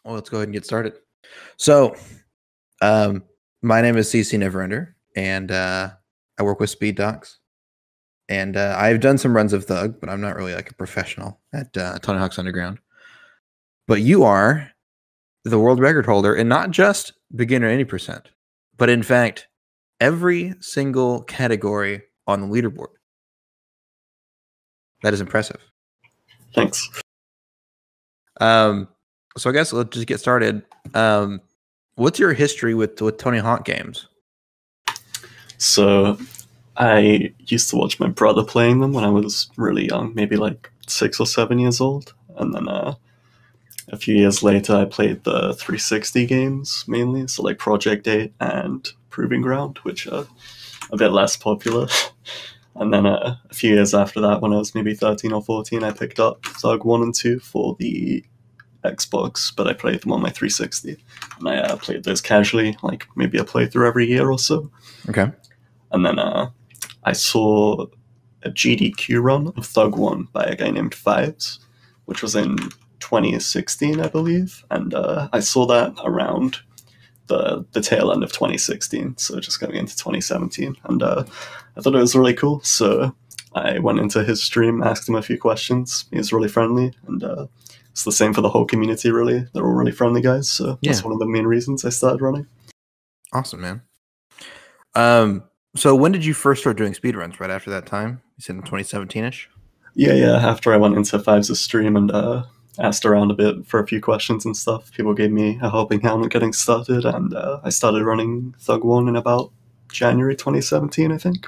Well, let's go ahead and get started. So, um, my name is CCNeverender, and I work with Speed Docs. And I've done some runs of Thug, but I'm not really like a professional at Tony Hawk's Underground. But you are the world record holder, and not just beginner any percent, but in fact, every single category on the leaderboard. That is impressive. Thanks. So I guess let's just get started. What's your history with Tony Hawk games? So I used to watch my brother playing them when I was really young, maybe like 6 or 7 years old. And then a few years later, I played the 360 games mainly, so like Project 8 and Proving Ground, which are a bit less popular. And then a few years after that, when I was maybe 13 or 14, I picked up Thug 1 and 2 for the Xbox, but I played them on my 360. And I played those casually, like maybe a playthrough every year or so. Okay. And then I saw a GDQ run of Thug 1 by a guy named Fives, which was in 2016, I believe. And I saw that around the tail end of 2016, so just going into 2017. And I thought it was really cool, so I went into his stream, asked him a few questions. He was really friendly, and it's the same for the whole community, really. They're all really friendly guys, so that's one of the main reasons I started running. Awesome, man. So when did you first start doing speedruns? Right after that time? You said in 2017-ish? Yeah, after I went into Fives' stream and asked around a bit for a few questions and stuff, people gave me a helping hand at getting started, and I started running Thug 1 in about January 2017, I think.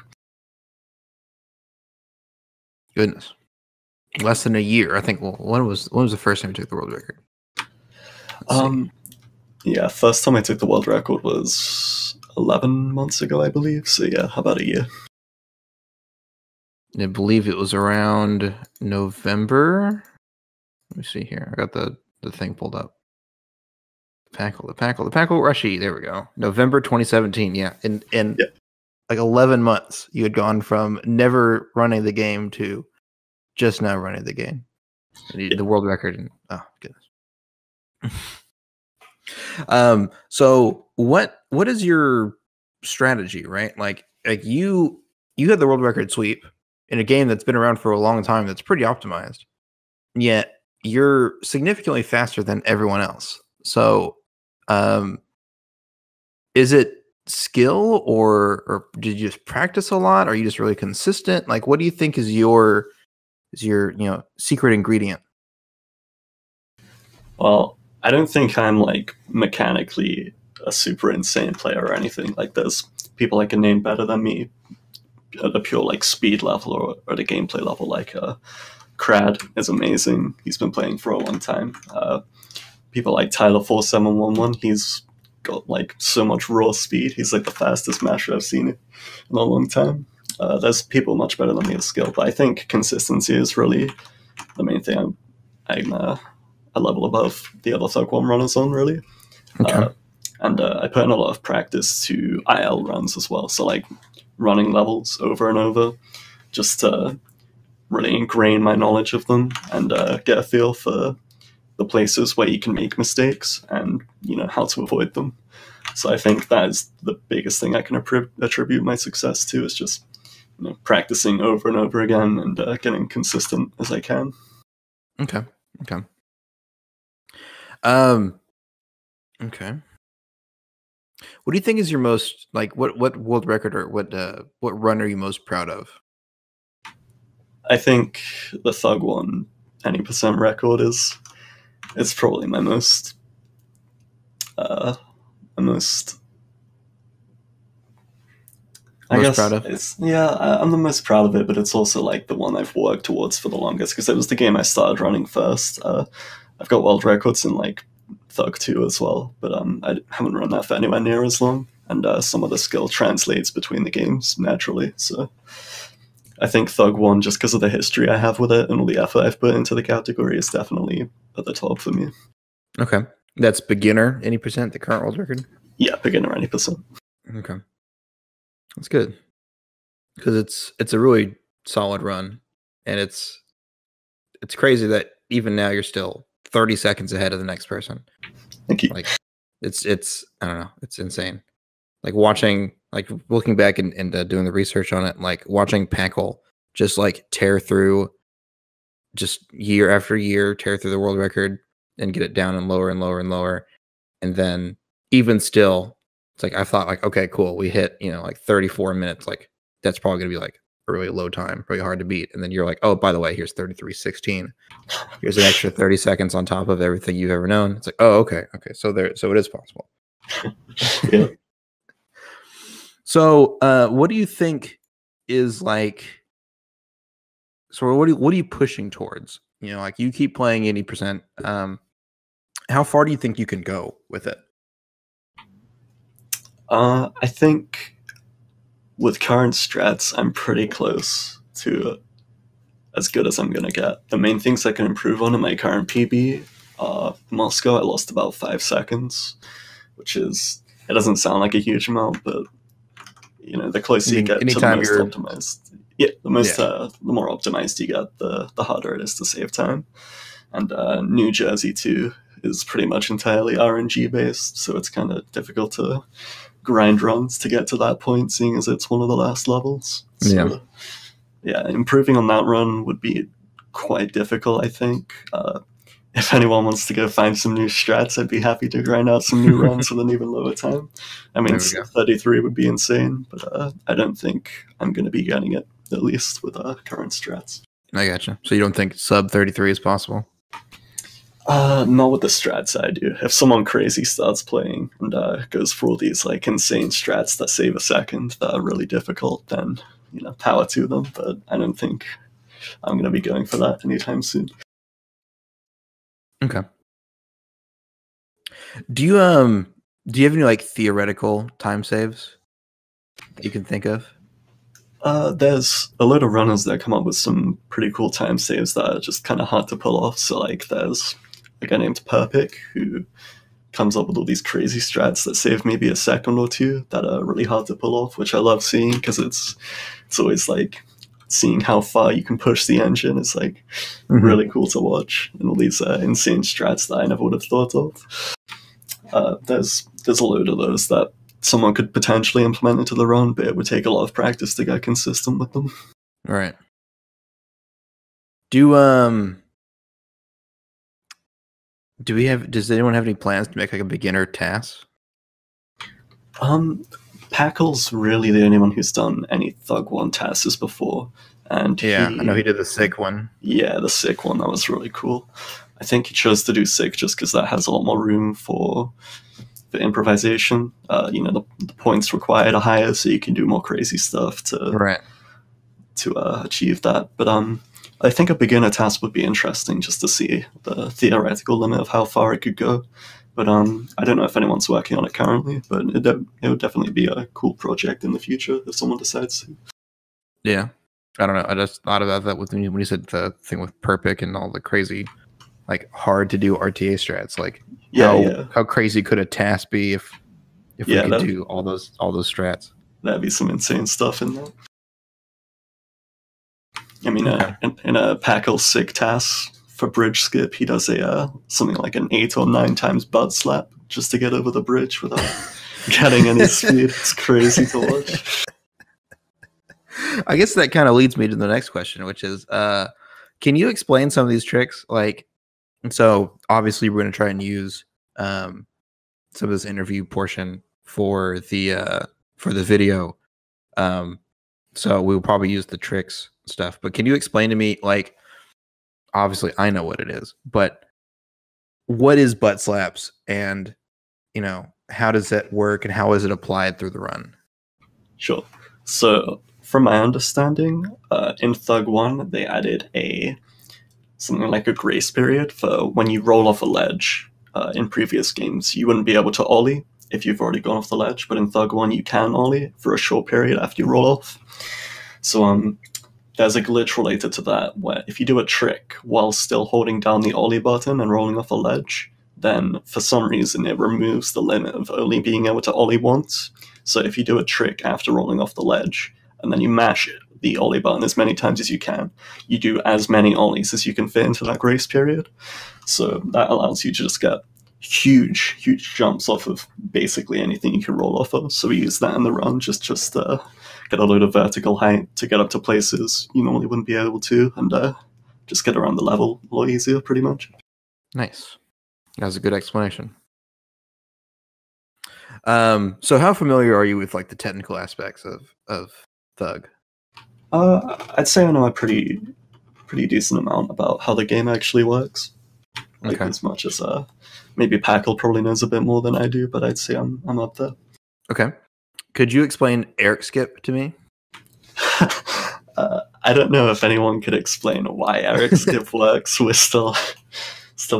Goodness. Less than a year. I think, well, when was the first time you took the world record? Yeah, first time I took the world record was 11 months ago, I believe. So yeah, about a year. I believe it was around November. Let me see here. I got the thing pulled up. The Packle Rushi. There we go. November 2017. Yeah. In like 11 months, you had gone from never running the game to just now running the game. The world record. And, oh, goodness. So what is your strategy, right? Like you had the world record sweep in a game that's been around for a long time, that's pretty optimized, yet you're significantly faster than everyone else. So is it skill or did you just practice a lot? Are you just really consistent? Like, what do you think is your secret ingredient? Well, I don't think I'm like mechanically a super insane player or anything. Like there's people I can name better than me at a pure like speed level or at a gameplay level. Like Crad is amazing. He's been playing for a long time. People like Tyler 4711, he's got like so much raw speed. He's like the fastest masher I've seen in a long time. There's people much better than me at skill, but I think consistency is really the main thing. I'm a level above the other Thug 1 runners on, really. Okay. And I put in a lot of practice to IL runs as well. So like running levels over and over just to really ingrain my knowledge of them and get a feel for the places where you can make mistakes and how to avoid them. So I think that is the biggest thing I can attribute my success to, is just practicing over and over again and getting consistent as I can. Okay. Okay. What do you think is your most what world record or what run are you most proud of? I think the Thug 1 any percent record is probably my most proud of. I'm the most proud of it, but it's also like the one I've worked towards for the longest because it was the game I started running first. I've got world records in like Thug 2 as well, but I haven't run that for anywhere near as long, and some of the skill translates between the games naturally. So I think Thug 1, just because of the history I have with it and all the effort I've put into the category, is definitely at the top for me. Okay. That's beginner any percent, the current world record? Yeah, beginner any percent. Okay. That's good. Because it's a really solid run, and it's crazy that even now you're still 30 seconds ahead of the next person. Thank you. Like it's I don't know, it's insane. Like watching, like looking back and doing the research on it, like watching Packle just like tear through, just year after year, tear through the world record and get it down and lower and lower and lower. And then even still, it's like I thought like, okay, cool, we hit, you know, like 34 minutes. Like that's probably gonna be like a really low time, really hard to beat. And then you're like, oh, by the way, here's 33:16. Here's an extra 30 seconds on top of everything you've ever known. It's like, oh, okay. So it is possible. Yeah. So what do you think is like, so what are you pushing towards? You know, like you keep playing 80%. How far do you think you can go with it? I think with current strats, I'm pretty close to as good as I'm gonna get. The main things I can improve on in my current PB, Moscow, I lost about 5 seconds, which is, it doesn't sound like a huge amount, but you know, the closer you get to the most optimized, the more optimized you get, the harder it is to save time. And New Jersey too is pretty much entirely RNG based, so it's kind of difficult to grind runs to get to that point, seeing as it's one of the last levels. So, yeah, improving on that run would be quite difficult, I think. If anyone wants to go find some new strats, I'd be happy to grind out some new runs with an even lower time. I mean, 33 would be insane, but I don't think I'm going to be getting it, at least with current strats. I gotcha. So you don't think sub 33 is possible? Not with the strats I do. If someone crazy starts playing and goes for all these like insane strats that save a second that are really difficult, then, you know, power to them. But I don't think I'm going to be going for that anytime soon. Okay. Do you have any like theoretical time saves that you can think of? There's a load of runners that come up with some pretty cool time saves that are just kind of hard to pull off. So like there's a guy named Perpic who comes up with all these crazy strats that save maybe a second or two that are really hard to pull off, which I love seeing because it's always like seeing how far you can push the engine is like really cool to watch, and all these insane strats that I never would have thought of. There's a load of those that someone could potentially implement into their own, but it would take a lot of practice to get consistent with them. All right. Does anyone have any plans to make like a beginner task? Packle's really the only one who's done any Thug 1 tasks before. And yeah, I know he did the sick one. Yeah, the sick one, that was really cool. I think he chose to do sick just because that has a lot more room for improvisation. You know, the points required are higher, so you can do more crazy stuff to achieve that. But I think a beginner task would be interesting just to see the theoretical limit of how far it could go. But I don't know if anyone's working on it currently, but it would definitely be a cool project in the future if someone decides to. Yeah. I don't know. I just thought about that when you said the thing with Perpic and all the crazy, like hard to do RTA strats. Like how crazy could a task be if we could do all those strats? That'd be some insane stuff in there. I mean, in a Packle sick task for bridge skip, he does something like an 8 or 9 times butt slap just to get over the bridge without getting any speed. It's crazy to watch. I guess that kind of leads me to the next question, which is, can you explain some of these tricks? Like, so obviously we're going to try and use some of this interview portion for the video. So we'll probably use the tricks stuff, but can you explain to me, like, obviously I know what it is, but what is butt slaps, and, you know, how does that work and how is it applied through the run? Sure. So from my understanding, in Thug 1, they added something like a grace period for when you roll off a ledge. In previous games, you wouldn't be able to ollie if you've already gone off the ledge, but in Thug 1, you can ollie for a short period after you roll off. So there's a glitch related to that, where if you do a trick while still holding down the ollie button and rolling off a ledge, then for some reason it removes the limit of only being able to ollie once. So if you do a trick after rolling off the ledge, and then you mash it the ollie button as many times as you can, you do as many ollies as you can fit into that grace period. So that allows you to just get huge jumps off of basically anything you can roll off of. So we use that in the run, just get a load of vertical height to get up to places you normally wouldn't be able to, and just get around the level a lot easier, pretty much. Nice. That was a good explanation. So how familiar are you with like the technical aspects of Thug? I'd say I know a pretty decent amount about how the game actually works. Like, as much as maybe Packle probably knows a bit more than I do, but I'd say I'm up there. Okay. Could you explain Eric Skip to me? I don't know if anyone could explain why Eric Skip works. We're still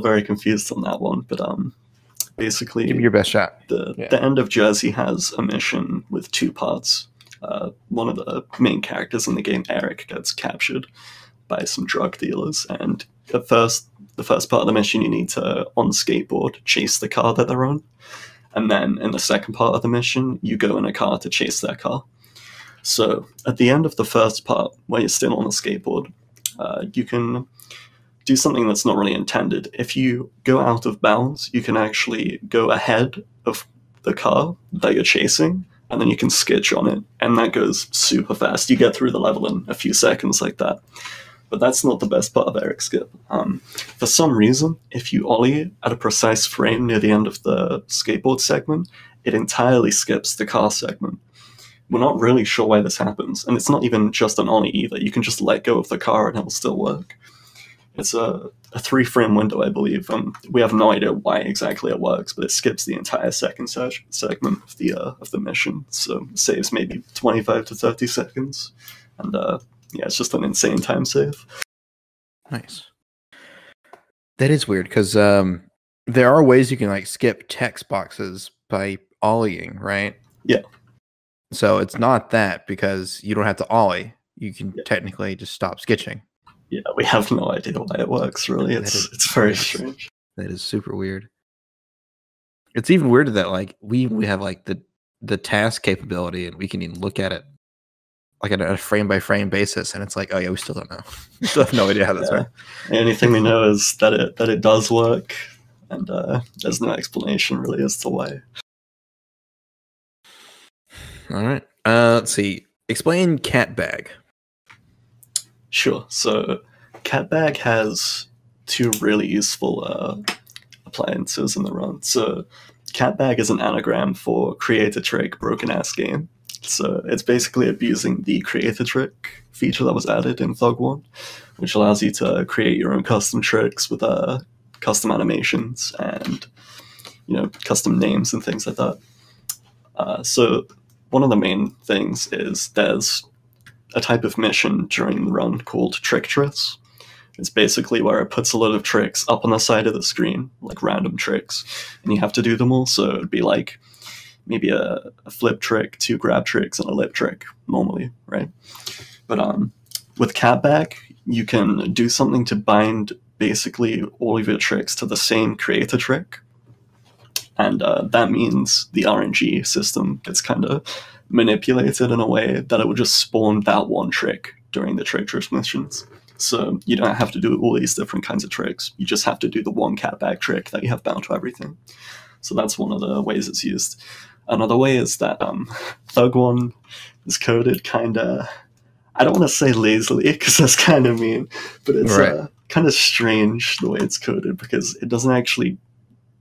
very confused on that one, but basically, give me your best shot. The end of Jersey has a mission with two parts. One of the main characters in the game, Eric, gets captured by some drug dealers, and the first part of the mission, you need to, on skateboard, chase the car that they're on. And then in the second part of the mission, you go in a car to chase their car. So at the end of the first part, where you're still on a skateboard, you can do something that's not really intended. If you go out of bounds, you can actually go ahead of the car that you're chasing, and then you can skitch on it, and that goes super fast. You get through the level in a few seconds like that. But that's not the best part of Eric Skip. For some reason, if you ollie at a precise frame near the end of the skateboard segment, it entirely skips the car segment. We're not really sure why this happens, and it's not even just an ollie either. You can just let go of the car and it'll still work. It's a 3-frame window, I believe. We have no idea why exactly it works, but it skips the entire second segment of the mission, so it saves maybe 25 to 30 seconds. And yeah, it's just an insane time save. Nice. That is weird, because there are ways you can like skip text boxes by ollieing, right? Yeah. So it's not that, because you don't have to ollie. You can technically just stop sketching. Yeah, we have no idea why it works, really. It's very strange. That is super weird. It's even weirder that like we have like the task capability, and we can even look at it like on a frame by frame basis, and it's like, oh yeah, we still don't know. We still have no idea how that's works. The only thing we know is that it does work, and there's no explanation really as to why. All right. Let's see. Explain Cat Bag. Sure. So Cat Bag has two really useful appliances in the run. So Cat Bag is an anagram for create a trick, broken ass game. So it's basically abusing the create a trick feature that was added in Thug 1, which allows you to create your own custom tricks with custom animations and custom names and things like that. So one of the main things is there's a type of mission during the run called Trick Triss. It's basically where it puts a lot of tricks up on the side of the screen, like random tricks, and you have to do them all. So it'd be like maybe a flip trick, 2 grab tricks, and a lip trick normally, right? But with Cat Bag, you can do something to bind basically all of your tricks to the same create a trick. And that means the RNG system gets kind of manipulated in a way that it will just spawn that one trick during the Trick Triss missions. So you don't have to do all these different kinds of tricks. You just have to do the one Cat Bag trick that you have bound to everything. So that's one of the ways it's used. Another way is that Thug 1 is coded kind of, I don't want to say lazily, because that's kind of mean, but it's kind of strange the way it's coded, because it doesn't actually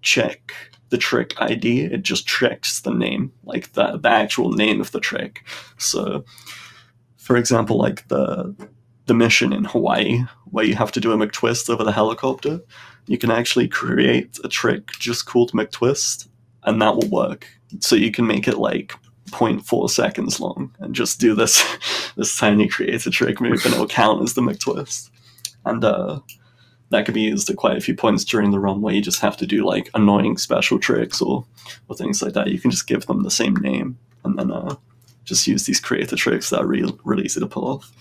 check the trick ID, it just checks the name, like the actual name of the trick. So, for example, like the mission in Hawaii, where you have to do a McTwist over the helicopter, you can actually create a trick just called McTwist, and that will work. So you can make it like 0.4 seconds long, and just do this tiny create a trick move, and it will count as the McTwist. And that could be used at quite a few points during the run where you just have to do like annoying special tricks or things like that. You can just give them the same name, and then just use these creator tricks that are really easy to pull off.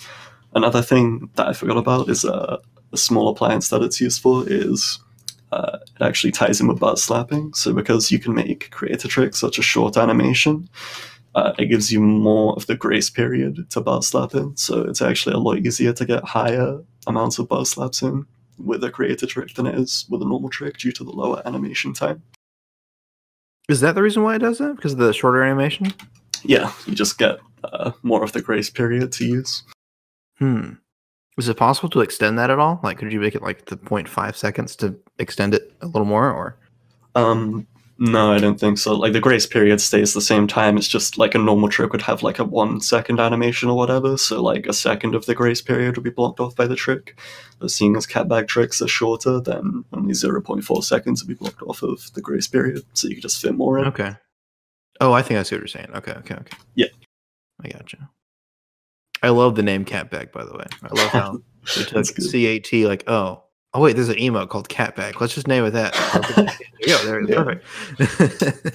Another thing that I forgot about is a small appliance that it's used for is it actually ties in with butt slapping. So because you can make creator tricks such a short animation, it gives you more of the grace period to bar slap in. So it's actually a lot easier to get higher amounts of bar slaps in with a creator trick than it is with a normal trick due to the lower animation time. Is that the reason why it does that? Because of the shorter animation? Yeah, you just get more of the grace period to use. Is it possible to extend that at all? Like, could you make it like the 0.5 seconds to extend it a little more, or? No, I don't think so. Like, the grace period stays the same time. It's just like a normal trick would have like a 1 second animation or whatever. So like a second of the grace period would be blocked off by the trick. But seeing as catbag tricks are shorter, then only 0.4 seconds would be blocked off of the grace period. So you could just fit more in. Okay. Oh, I think I see what you're saying. Okay. Yeah. I gotcha. I love the name Catbag, by the way. I love how they took CAT, like, oh wait, there's an emote called Catbag. Let's just name it that. There it is. Perfect.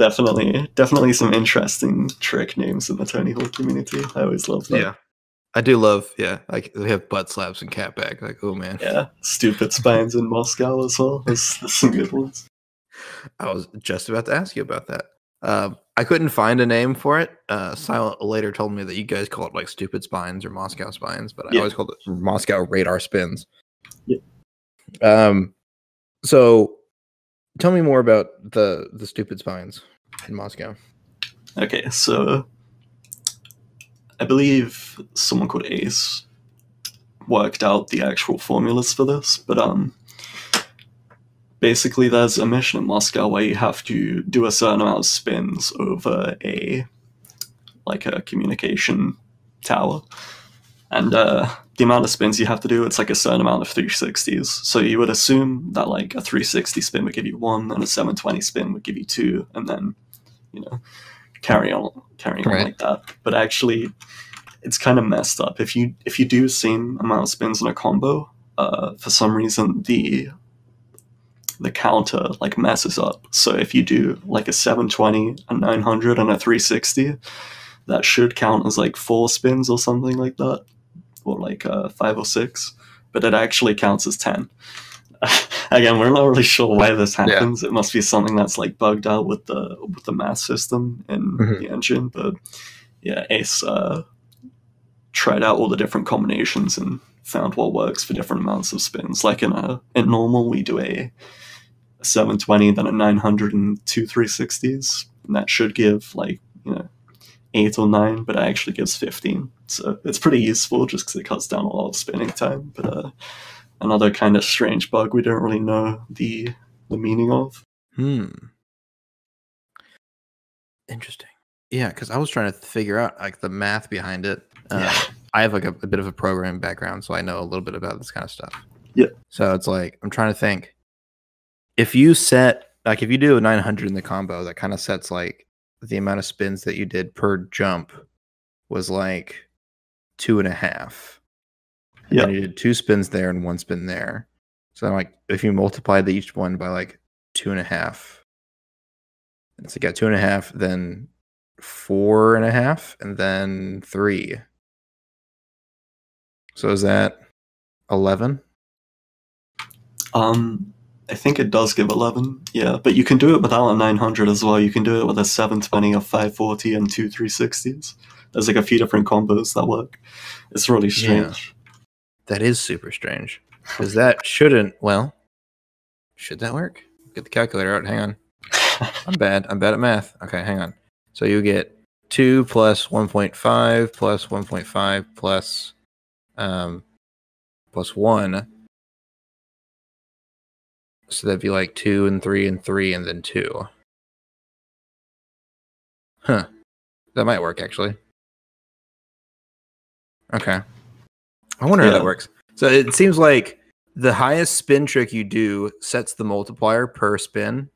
Definitely some interesting trick names in the Tony Hawk community. I always love that. Yeah. I do love, like, we have butt slaps and Catbag. Like, oh man. Yeah. Stupid spines in Moscow as well. There's some good ones. I was just about to ask you about that. I couldn't find a name for it. Silent later told me that you guys call it like stupid spines or Moscow spines, but I always called it Moscow radar spins. Yeah. So tell me more about the stupid spines in Moscow. Okay, so I believe someone called Ace worked out the actual formulas for this, but basically there's a mission in Moscow where you have to do a certain amount of spins over a communication tower, and the amount of spins you have to do, it's like a certain amount of 360s. So you would assume that like a 360 spin would give you 1 and a 720 spin would give you 2, and then carry on like that. But actually it's kind of messed up. If you do the same amount of spins in a combo, for some reason the counter like messes up. So if you do like a 720, a 900, and a 360, that should count as like 4 spins or something like that, or like 5 or 6, but it actually counts as 10. Again, we're not really sure why this happens. Yeah. It must be something that's like bugged out with the math system in the engine. But yeah, Ace tried out all the different combinations and found what works for different amounts of spins. Like in normal, we do a 720, then a 900, and 2 360s, and that should give like 8 or 9, but it actually gives 15. So it's pretty useful just because it cuts down a lot of spinning time. But another kind of strange bug we don't really know the meaning of. Interesting. Yeah, because I was trying to figure out like the math behind it. I have like a bit of a programming background, so I know a little bit about this kind of stuff. Yeah. So it's like I'm trying to think. If you do a 900 in the combo, that kind of sets like the amount of spins that you did per jump was like 2.5. Yeah. And you did 2 spins there and 1 spin there. So like if you multiplied each one by like 2.5, it's like 2.5, then 4.5, and then 3. So is that 11? I think it does give 11, yeah, but you can do it without a 900 as well. You can do it with a 720, a 540, and 2 360s. There's like a few different combos that work. It's really strange. Yeah. That is super strange. Because that shouldn't, well, should that work? Get the calculator out, hang on. I'm bad at math. Okay, hang on. So you get 2 plus 1.5 plus 1.5 plus 1. So that'd be like 2 and 3 and 3 and then 2. Huh. That might work, actually. Okay. I wonder how that works. So it seems like the highest spin trick you do sets the multiplier per spin,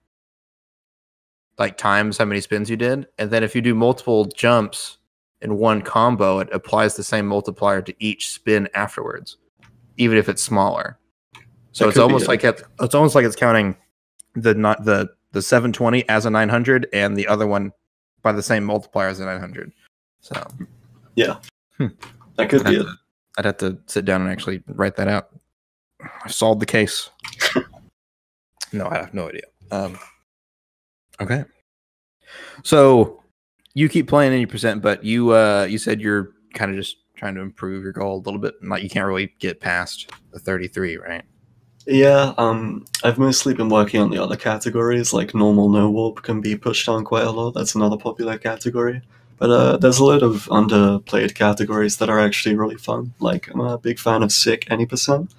like times how many spins you did. And then if you do multiple jumps in one combo, it applies the same multiplier to each spin afterwards, even if it's smaller. So it's almost like it's counting the 720 as a 900 and the other one by the same multiplier as a 900. So yeah, that could be it. I'd have to sit down and actually write that out. I've solved the case. No, I have no idea. Okay. So you keep playing 80%, but you said you're kind of just trying to improve your goal a little bit. Like you can't really get past the 33, right? Yeah, I've mostly been working on the other categories, like normal no warp can be pushed on quite a lot. That's another popular category. But there's a lot of underplayed categories that are actually really fun. Like I'm a big fan of sick any percent.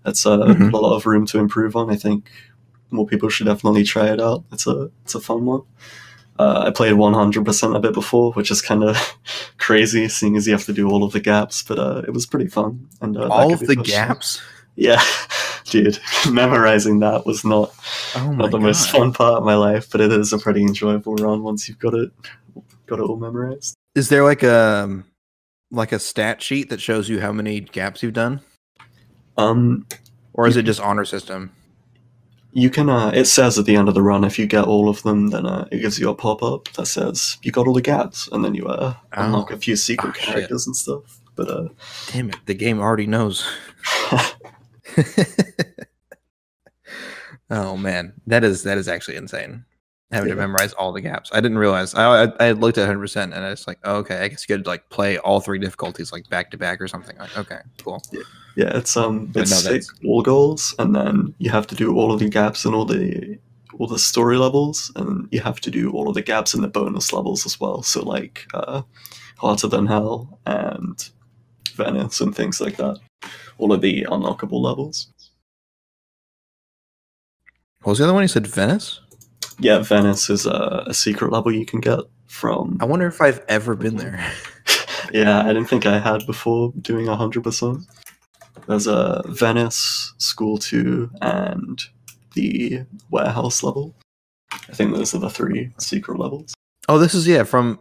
That's got a lot of room to improve on. I think more people should definitely try it out. It's a fun one. I played 100% a bit before, which is kind of crazy, seeing as you have to do all of the gaps. But it was pretty fun. And all of the gaps. Yeah, dude, memorizing that was not the most fun part of my life, but it is a pretty enjoyable run once you've got it all memorized. Is there like a stat sheet that shows you how many gaps you've done? Or is it just honor system? You can. It says at the end of the run if you get all of them, then it gives you a pop up that says you got all the gaps, and then you unlock a few secret characters and stuff. But damn it, the game already knows. Oh man, that is actually insane. Having to memorize all the gaps. I didn't realize. I looked at 100% and I was like, oh, okay, I guess you could like play all 3 difficulties like back to back or something. Like, okay, cool. Yeah, it's 6 wall goals, and then you have to do all of the gaps in all the story levels, and you have to do all of the gaps in the bonus levels as well. So like Hotter Than Hell and Venice and things like that. All of the unlockable levels. What was the other one? You said Venice? Yeah, Venice is a secret level you can get from... I wonder if I've ever been there. Yeah, I didn't think I had before doing 100%. There's a Venice, School 2, and the Warehouse level. I think those are the 3 secret levels. Oh, this is, from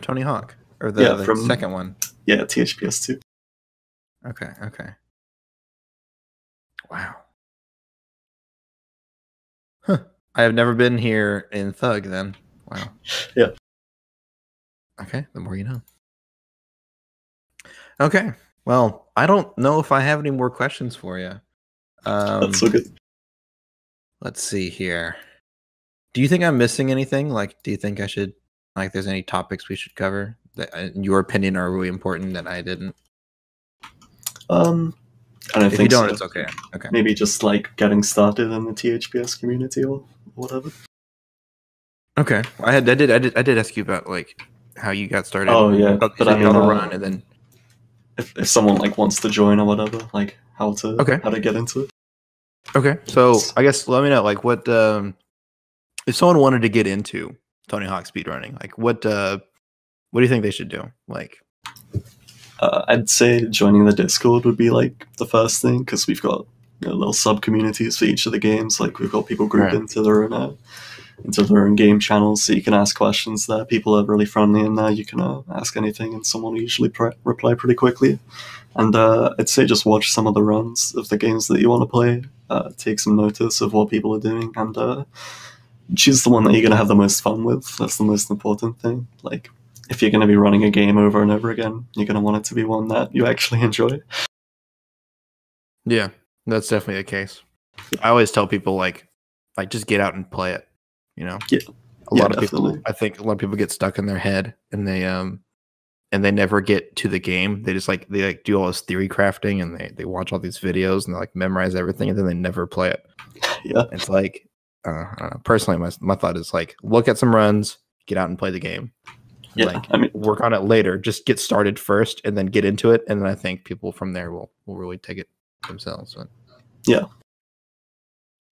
Tony Hawk. Or the second one. Yeah, THPS 2. Okay. Wow. Huh. I have never been here in Thug then. Wow. Yeah. Okay, the more you know. Okay. Well, I don't know if I have any more questions for you. That's so good. Let's see here. Do you think I'm missing anything? Like, do you think I should, like, there's any topics we should cover that, in your opinion, are really important that I didn't? I don't think if you don't, so. it's okay. Okay. Maybe just like getting started in the THPS community or whatever. Okay. I did ask you about like how you got started. Oh yeah, but I mean, run and then if someone like wants to join or whatever, like how to get into it. Okay. So I guess let me know like what if someone wanted to get into Tony Hawk speedrunning, like what do you think they should do? Like I'd say joining the Discord would be like the first thing, because we've got little sub communities for each of the games. Like we've got people grouped into their own game channels, so you can ask questions there. People are really friendly in there. You can ask anything, and someone will usually reply pretty quickly. And I'd say just watch some of the runs of the games that you want to play. Take some notice of what people are doing, and choose the one that you're going to have the most fun with. That's the most important thing. Like, if you're going to be running a game over and over again, you're going to want it to be one that you actually enjoy. Yeah, that's definitely the case. I always tell people like just get out and play it. Yeah. A lot of people, I think a lot of people get stuck in their head and they never get to the game. They just they do all this theory crafting and they watch all these videos and they like memorize everything and then they never play it. Yeah. It's like, I don't know. Personally, my thought is like, look at some runs, get out and play the game. Yeah, work on it later. Just get started first, and then get into it, and then I think people from there will really take it themselves. But, yeah.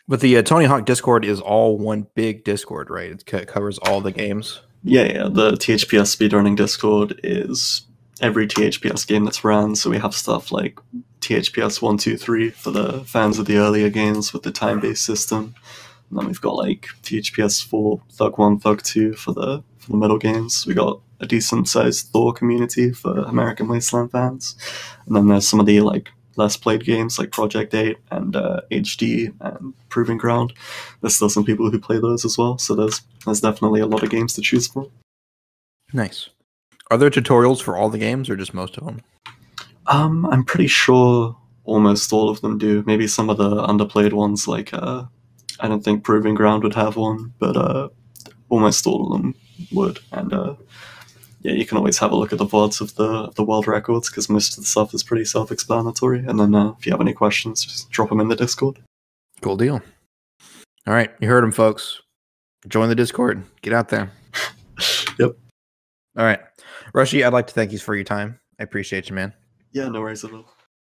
But the Tony Hawk Discord is all one big Discord, right? It covers all the games. Yeah. The THPS speedrunning Discord is every THPS game that's ran. So we have stuff like THPS 1, 2, 3 for the fans of the earlier games with the time-based system. And then we've got like THPS 4, Thug 1, Thug 2 for the middle games. We got a decent-sized Thor community for American Wasteland fans. And then there's some of the like less played games like Project 8 and HD and Proving Ground. There's still some people who play those as well. So there's definitely a lot of games to choose from. Nice. Are there tutorials for all the games or just most of them? I'm pretty sure almost all of them do. Maybe some of the underplayed ones, like I don't think Proving Ground would have one, but almost all of them would. And yeah, you can always have a look at the VODs of the world records, because most of the stuff is pretty self-explanatory. And then if you have any questions, just drop them in the Discord. Cool deal. All right, you heard them, folks. Join the Discord. Get out there. Yep. All right. Rushi, I'd like to thank you for your time. I appreciate you, man. Yeah, no worries at all.